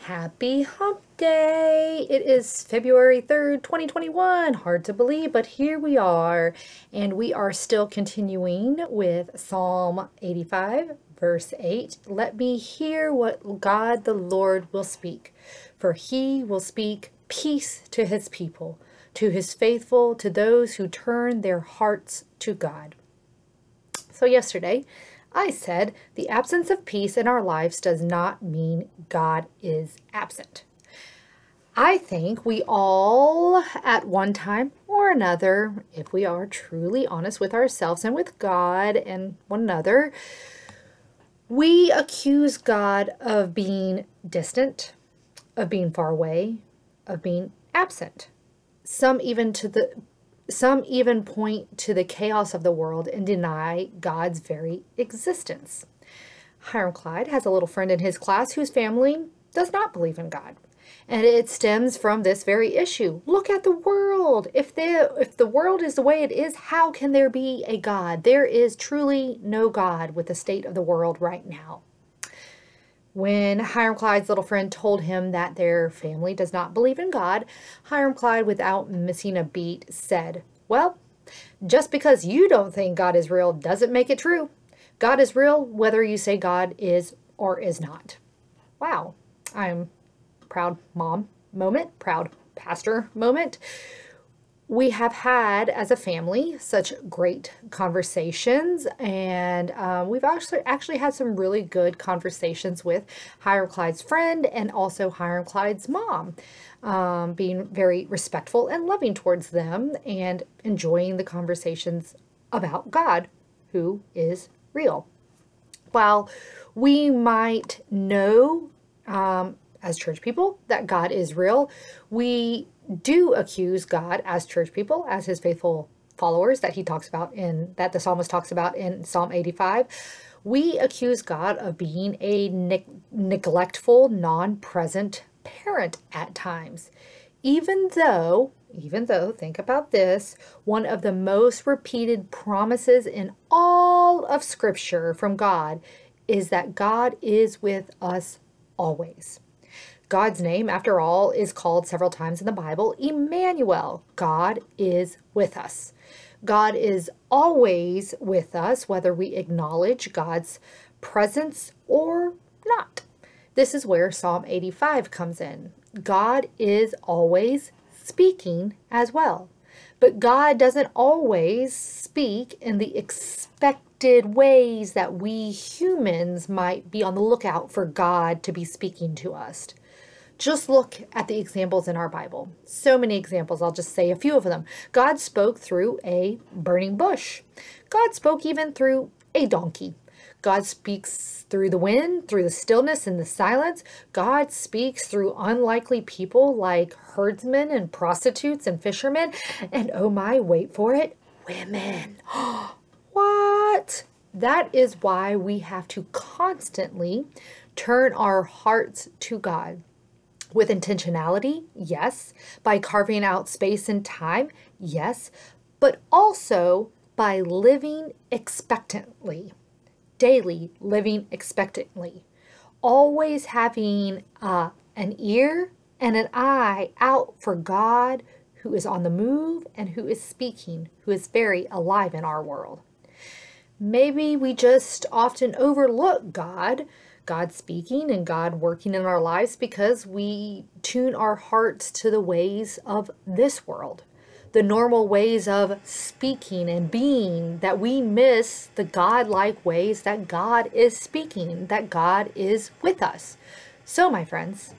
Happy Hump Day! It is February 3rd, 2021. Hard to believe, but here we are. And we are still continuing with Psalm 85, verse 8. Let me hear what God the Lord will speak, for he will speak peace to his people, to his faithful, to those who turn their hearts to God. So yesterday, I said the absence of peace in our lives does not mean God is absent. I think we all, at one time or another, if we are truly honest with ourselves and with God and one another, we accuse God of being distant, of being far away, of being absent. Some even point to the chaos of the world and deny God's very existence. Hiram Clyde has a little friend in his class whose family does not believe in God. And it stems from this very issue. Look at the world. If the world is the way it is, how can there be a God? There is truly no God with the state of the world right now. When Hiram Clyde's little friend told him that their family does not believe in God, Hiram Clyde, without missing a beat, said, "Well, just because you don't think God is real doesn't make it true. God is real whether you say God is or is not." Wow, I'm proud mom moment, proud pastor moment. We have had, as a family, such great conversations, and we've actually had some really good conversations with Hiram Clyde's friend and also Hiram Clyde's mom, being very respectful and loving towards them and enjoying the conversations about God, who is real. While we might know, as church people, that God is real, we do accuse God as church people, as his faithful followers that the psalmist talks about in Psalm 85. We accuse God of being a neglectful, non-present parent at times. Even though, think about this, one of the most repeated promises in all of Scripture from God is that God is with us always. God's name, after all, is called several times in the Bible, Emmanuel. God is with us. God is always with us, whether we acknowledge God's presence or not. This is where Psalm 85 comes in. God is always speaking as well. But God doesn't always speak in the expected ways that we humans might be on the lookout for God to be speaking to us. Just look at the examples in our Bible. So many examples. I'll just say a few of them. God spoke through a burning bush. God spoke even through a donkey. God speaks through the wind, through the stillness and the silence. God speaks through unlikely people like herdsmen and prostitutes and fishermen. And oh my, wait for it, women. What? That is why we have to constantly turn our hearts to God. With intentionality, yes. By carving out space and time, yes. But also by living expectantly, daily living expectantly. Always having an ear and an eye out for God, who is on the move and who is speaking, who is very alive in our world. Maybe we just often overlook God speaking and God working in our lives because we tune our hearts to the ways of this world, the normal ways of speaking and being, that we miss the God-like ways that God is speaking, that God is with us. So, my friends,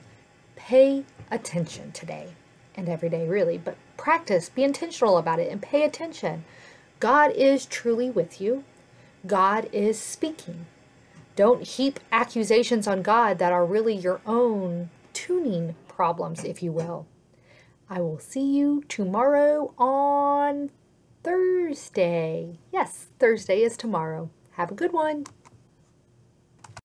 pay attention today and every day, really, but practice, be intentional about it and pay attention. God is truly with you. God is speaking. Don't heap accusations on God that are really your own tuning problems, if you will. I will see you tomorrow on Thursday. Yes, Thursday is tomorrow. Have a good one.